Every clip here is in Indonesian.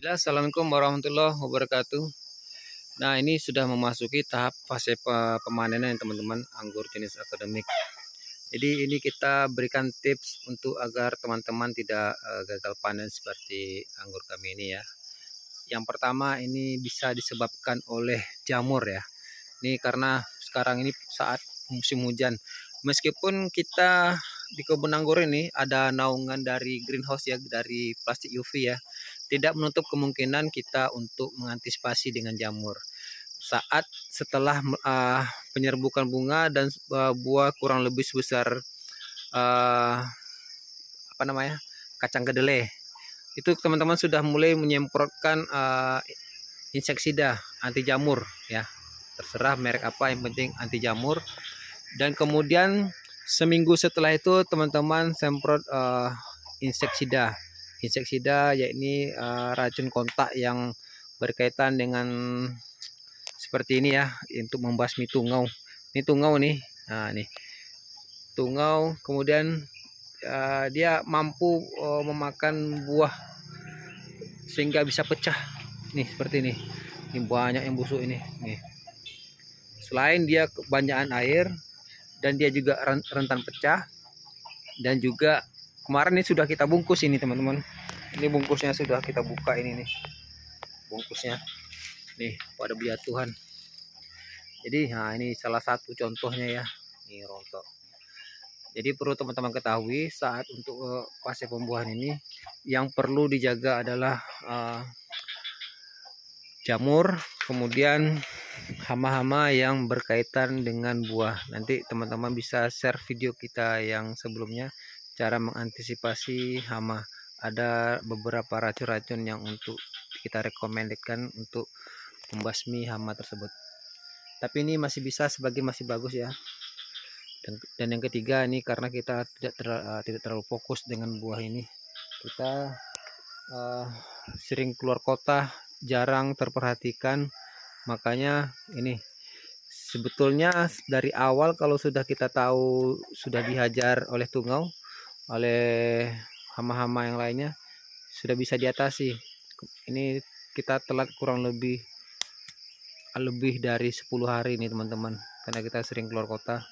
Ya, Assalamualaikum warahmatullahi wabarakatuh. Nah, ini sudah memasuki tahap fase pemanenan teman-teman anggur jenis akademik. Jadi ini kita berikan tips untuk agar teman-teman tidak gagal panen seperti anggur kami ini ya. Yang pertama ini bisa disebabkan oleh jamur ya. Ini karena sekarang ini saat musim hujan. Meskipun kita di kebun anggur ini ada naungan dari greenhouse ya, dari plastik UV ya, tidak menutup kemungkinan kita untuk mengantisipasi dengan jamur. Saat setelah penyerbukan bunga dan buah kurang lebih sebesar apa namanya kacang kedelai, itu teman-teman sudah mulai menyemprotkan inseksida anti jamur ya, terserah merek apa, yang penting anti jamur. Dan kemudian seminggu setelah itu teman-teman semprot inseksida yakni racun kontak yang berkaitan dengan seperti ini ya, untuk membasmi tungau. Ini tungau nih, nah nih tungau. Kemudian dia mampu memakan buah sehingga bisa pecah nih, seperti ini banyak yang busuk ini nih. Selain dia kebanyakan air dan dia juga rentan pecah, dan juga kemarin ini sudah kita bungkus ini teman-teman. Ini bungkusnya sudah kita buka, ini nih bungkusnya nih pada biar Tuhan. Jadi nah ini salah satu contohnya ya, ini rontok. Jadi perlu teman-teman ketahui saat untuk fase pembuahan ini yang perlu dijaga adalah jamur, kemudian hama-hama yang berkaitan dengan buah. Nanti teman-teman bisa share video kita yang sebelumnya, cara mengantisipasi hama. Ada beberapa racun-racun yang untuk kita rekomendasikan untuk membasmi hama tersebut. Tapi ini masih bisa sebagai masih bagus ya. Dan yang ketiga ini karena kita tidak terlalu fokus dengan buah ini, kita sering keluar kota, jarang terperhatikan. Makanya ini sebetulnya dari awal kalau sudah kita tahu sudah dihajar oleh tungau, oleh hama-hama yang lainnya, sudah bisa diatasi. Ini kita telat kurang lebih dari 10 hari ini teman-teman, karena kita sering keluar kota,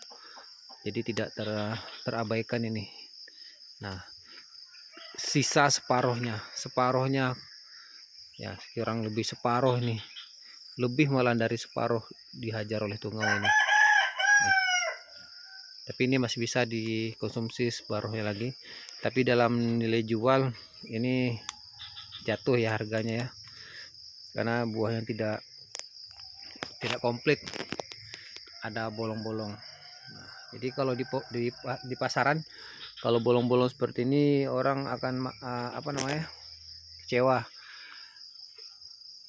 jadi tidak terabaikan ini. Nah, sisa separuhnya ya, kurang lebih separuh ini, lebih malah dari separuh dihajar oleh tungau ini. Tapi ini masih bisa dikonsumsi separuhnya lagi, tapi dalam nilai jual ini jatuh ya harganya ya, karena buahnya tidak komplit, ada bolong-bolong. Nah, jadi kalau di pasaran kalau bolong-bolong seperti ini orang akan kecewa,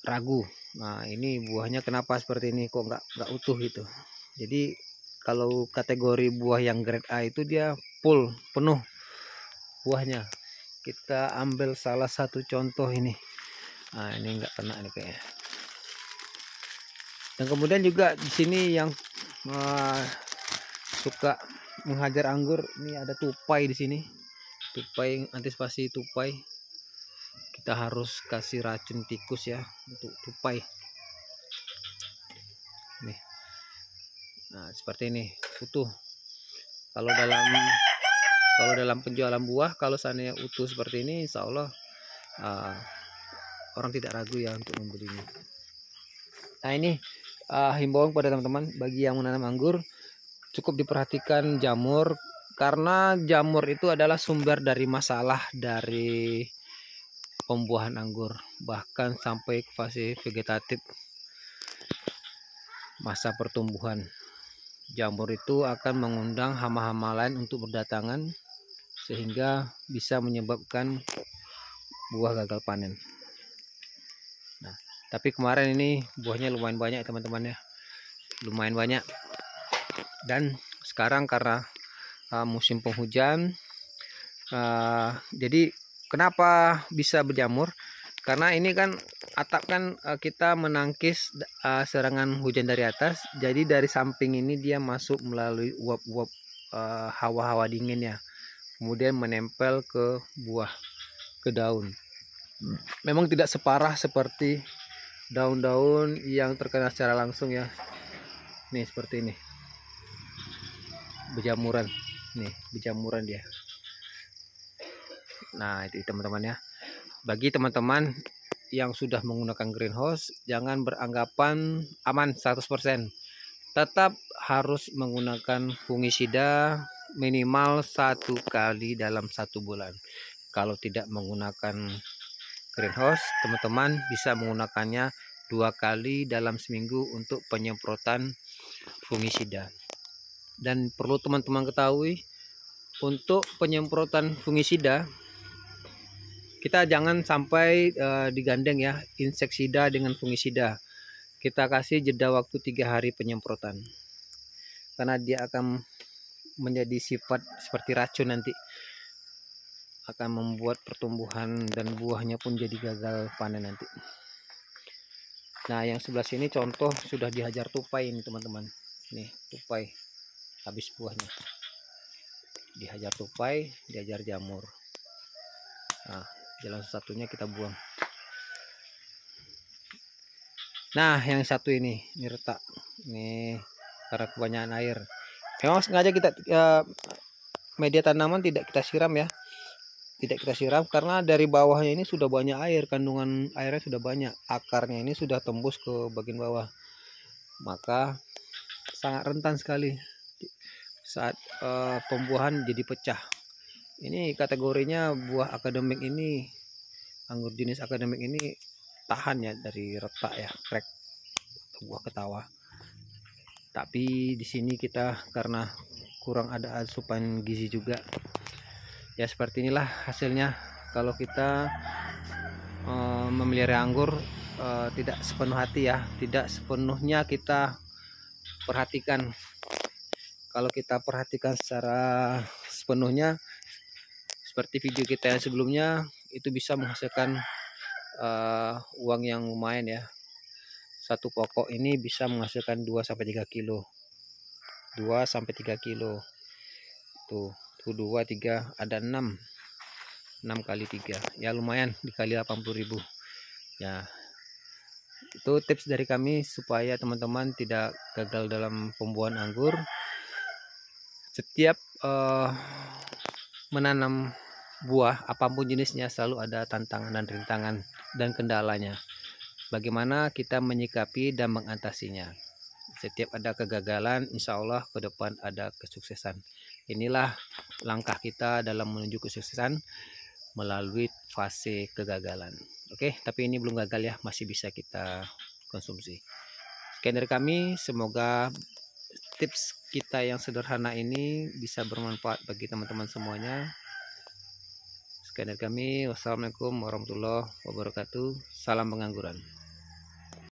ragu. Nah, ini buahnya kenapa seperti ini, kok nggak utuh gitu. Jadi kalau kategori buah yang grade A itu dia penuh buahnya. Kita ambil salah satu contoh ini. Nah, ini nggak kena nih kayaknya. Dan kemudian juga di sini yang suka menghajar anggur, ini ada tupai di sini. Tupai, antisipasi tupai, kita harus kasih racun tikus ya untuk tupai. Nih. Nah, seperti ini utuh. Kalau dalam penjualan buah, kalau seandainya utuh seperti ini, insya Allah orang tidak ragu ya untuk membelinya. Nah, ini himbauan pada teman-teman, bagi yang menanam anggur cukup diperhatikan jamur, karena jamur itu adalah sumber dari masalah dari pembuahan anggur, bahkan sampai ke fase vegetatif, masa pertumbuhan. Jamur itu akan mengundang hama-hama lain untuk berdatangan, sehingga bisa menyebabkan buah gagal panen. Nah, tapi kemarin ini buahnya lumayan banyak teman-teman ya, lumayan banyak. Dan sekarang karena musim penghujan, jadi kenapa bisa berjamur? Karena ini kan atap kan kita menangkis serangan hujan dari atas, jadi dari samping ini dia masuk melalui uap-uap hawa-hawa dingin ya, kemudian menempel ke buah, ke daun. memang tidak separah seperti daun-daun yang terkena secara langsung ya. Nih seperti ini, berjamuran nih, berjamuran dia. Nah itu teman-teman ya, bagi teman-teman yang sudah menggunakan greenhouse, jangan beranggapan aman 100%. Tetap harus menggunakan fungisida minimal 1 kali dalam 1 bulan. Kalau tidak menggunakan greenhouse, teman-teman bisa menggunakannya 2 kali dalam seminggu untuk penyemprotan fungisida. Dan perlu teman-teman ketahui, untuk penyemprotan fungisida kita jangan sampai digandeng ya, inseksida dengan fungisida. Kita kasih jeda waktu 3 hari penyemprotan, karena dia akan menjadi sifat seperti racun, nanti akan membuat pertumbuhan dan buahnya pun jadi gagal panen nanti. Nah yang sebelah sini contoh sudah dihajar tupai ini teman-teman. Nih tupai habis buahnya, dihajar tupai, dihajar jamur. Nah jalan satunya kita buang. Nah yang satu ini retak nih karena kebanyakan air. Memang sengaja kita media tanaman tidak kita siram ya, tidak kita siram karena dari bawahnya ini sudah banyak air, kandungan airnya sudah banyak, akarnya ini sudah tembus ke bagian bawah, maka sangat rentan sekali saat pembuahan jadi pecah. Ini kategorinya buah akademik ini, anggur jenis akademik ini tahan ya dari retak ya, crack, buah ketawa. Tapi di sini kita karena kurang ada asupan gizi juga. Ya seperti inilah hasilnya kalau kita memelihara anggur, tidak sepenuh hati ya, tidak sepenuhnya kita perhatikan. Kalau kita perhatikan secara sepenuhnya seperti video kita yang sebelumnya, itu bisa menghasilkan uang yang lumayan ya. Satu pokok ini bisa menghasilkan 2-3 kilo. 2-3 kilo. Tuh 2, 3, ada 6 kali 3 ya, lumayan dikali 80.000 ya. Itu tips dari kami supaya teman-teman tidak gagal dalam pembuahan anggur. Setiap menanam buah apapun jenisnya selalu ada tantangan dan rintangan dan kendalanya. Bagaimana kita menyikapi dan mengatasinya. Setiap ada kegagalan, insya Allah ke depan ada kesuksesan. Inilah langkah kita dalam menuju kesuksesan melalui fase kegagalan. Oke, tapi ini belum gagal ya, masih bisa kita konsumsi. Sekian dari kami, semoga tips kita yang sederhana ini bisa bermanfaat bagi teman-teman semuanya. Sekian dari kami, wassalamualaikum warahmatullahi wabarakatuh. Salam pengangguran.